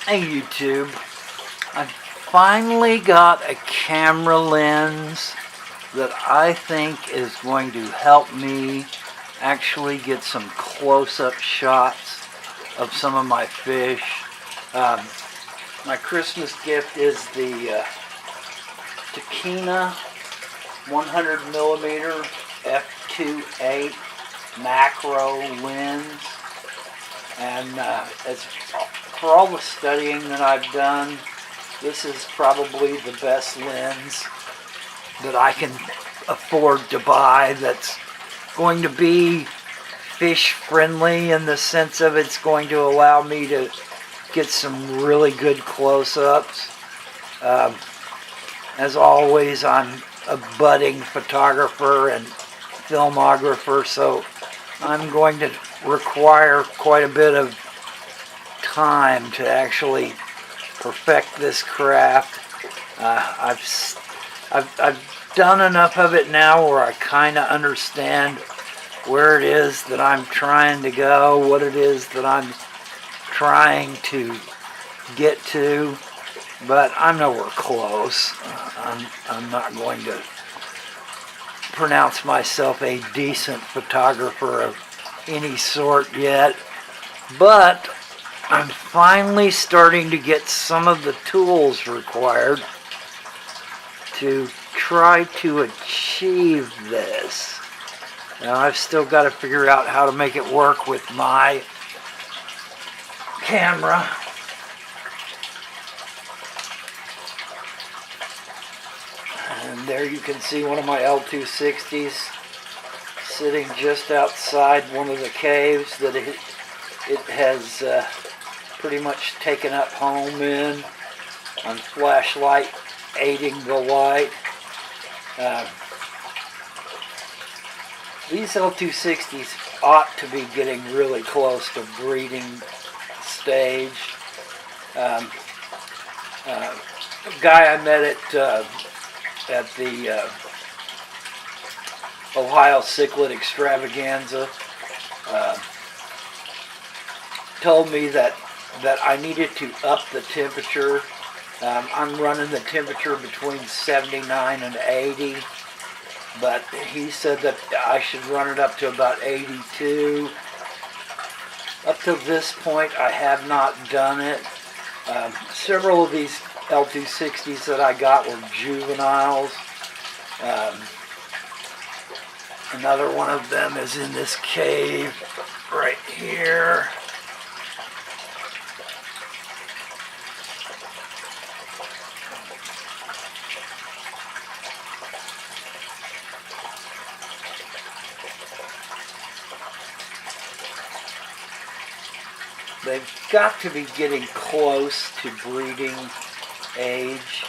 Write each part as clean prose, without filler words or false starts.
Hey YouTube, I finally got a camera lens that I think is going to help me actually get some close-up shots of some of my fish. My Christmas gift is the Tokina 100mm f2.8 macro lens, and it's for all the studying that I've done, this is probably the best lens that I can afford to buy that's going to be fish friendly in the sense of it's going to allow me to get some really good close-ups. As always, I'm a budding photographer and filmographer, so I'm going to require quite a bit of time to actually perfect this craft. I've done enough of it now where I kind of understand where it is that I'm trying to go, what it is that I'm trying to get to, but I'm nowhere close. I'm not going to pronounce myself a decent photographer of any sort yet, but I'm finally starting to get some of the tools required to try to achieve this. Now I've still got to figure out how to make it work with my camera. And there you can see one of my L260s sitting just outside one of the caves that it has pretty much taken up home in, on flashlight aiding the light. These L260s ought to be getting really close to breeding stage. A guy I met at the Ohio Cichlid Extravaganza told me that I needed to up the temperature. I'm running the temperature between 79 and 80, but he said that I should run it up to about 82. Up to this point, I have not done it. Several of these L260s that I got were juveniles. Another one of them is in this cave right here. They've got to be getting close to breeding age.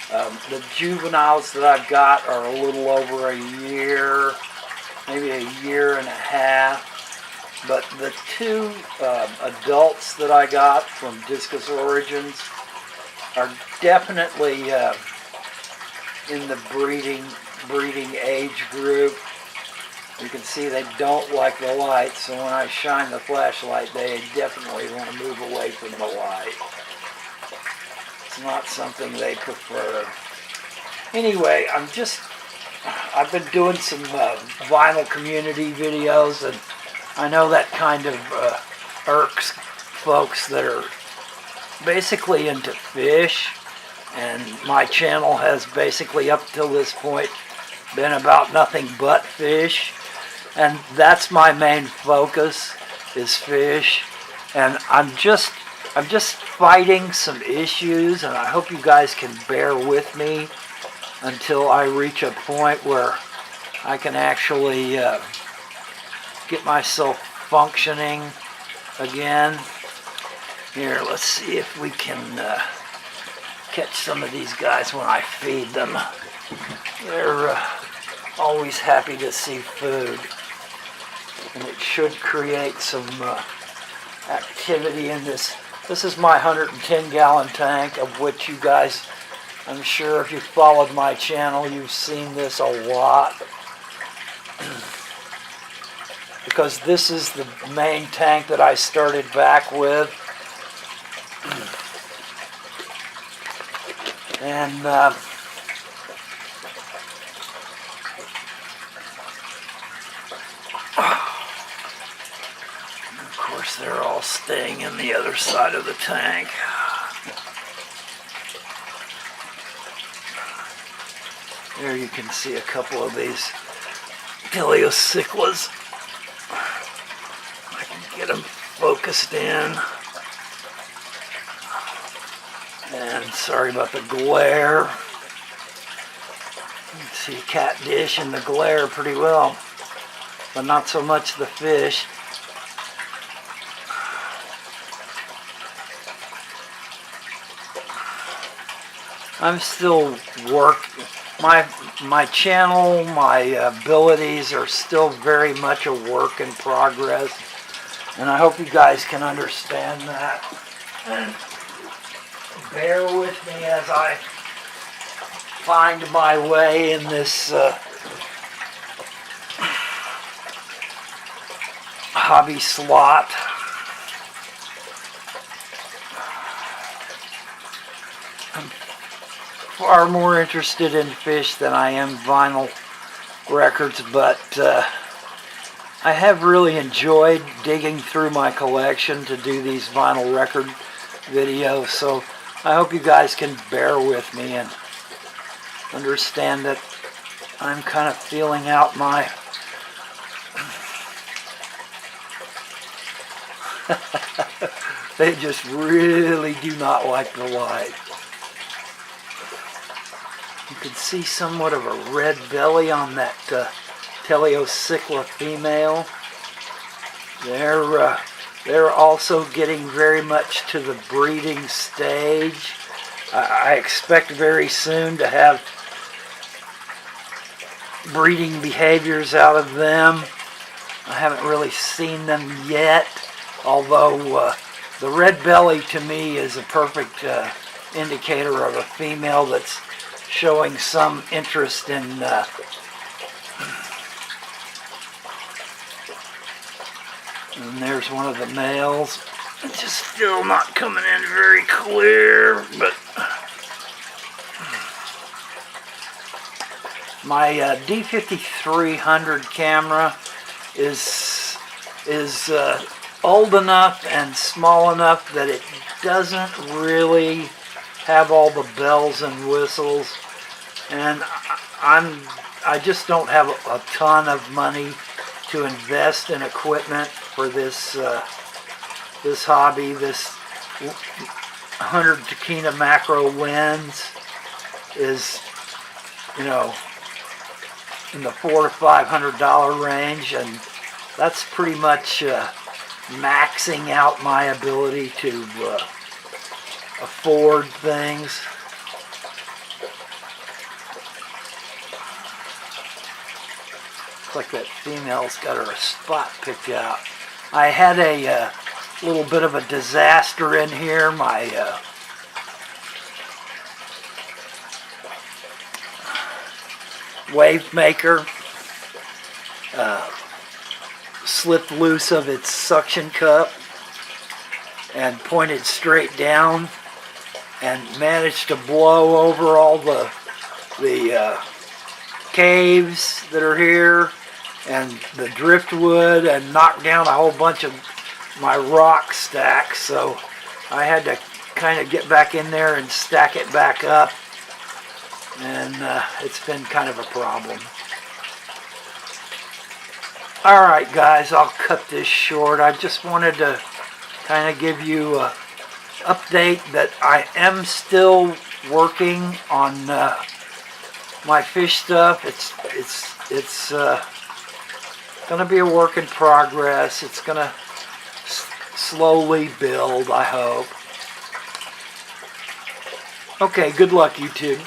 The juveniles that I've got are a little over a year, maybe a year and a half. But the two adults that I got from Discus Origins are definitely in the breeding age group. You can see they don't like the light, so when I shine the flashlight, they definitely want to move away from the light. It's not something they prefer. Anyway, I've been doing some vinyl community videos, and I know that kind of irks folks that are basically into fish, and my channel has basically up till this point been about nothing but fish. And that's my main focus, is fish. And I'm just fighting some issues, and I hope you guys can bear with me until I reach a point where I can actually get myself functioning again. Here, let's see if we can catch some of these guys when I feed them. They're always happy to see food. And it should create some activity in this. This is my 110-gallon tank, of which you guys, I'm sure if you followed my channel, you've seen this a lot. Because this is the main tank that I started back with. And of course they're all staying in the other side of the tank. There you can see a couple of these teleocyclas. I can get them focused in. And sorry about the glare. You can see cat dish in the glare pretty well, but not so much the fish. I'm still my channel, my abilities are still very much a work in progress, and I hope you guys can understand that. And bear with me as I find my way in this hobby slot. I'm far more interested in fish than I am vinyl records, but I have really enjoyed digging through my collection to do these vinyl record videos, so I hope you guys can bear with me and understand that I'm kind of feeling out my they just really do not like the light. You can see somewhat of a red belly on that teleocycla female. They're also getting very much to the breeding stage. I expect very soon to have breeding behaviors out of them. I haven't really seen them yet, although the red belly to me is a perfect indicator of a female that's showing some interest in and there's one of the males. It's just still not coming in very clear, but my D5300 camera is old enough and small enough that it doesn't really have all the bells and whistles, and I just don't have a ton of money to invest in equipment for this this hobby. This 100 Tokina macro lens is, you know, in the $400 to $500 range, and that's pretty much maxing out my ability to afford things. Looks like that female's got her a spot picked out. I had a little bit of a disaster in here. My wave maker slipped loose of its suction cup and pointed straight down and managed to blow over all the caves that are here and the driftwood and knock down a whole bunch of my rock stacks. So I had to kind of get back in there and stack it back up, and it's been kind of a problem. Alright guys, I'll cut this short. I just wanted to kind of give you an update that I am still working on my fish stuff. It's going to be a work in progress. It's going to slowly build, I hope. Okay, good luck, YouTube.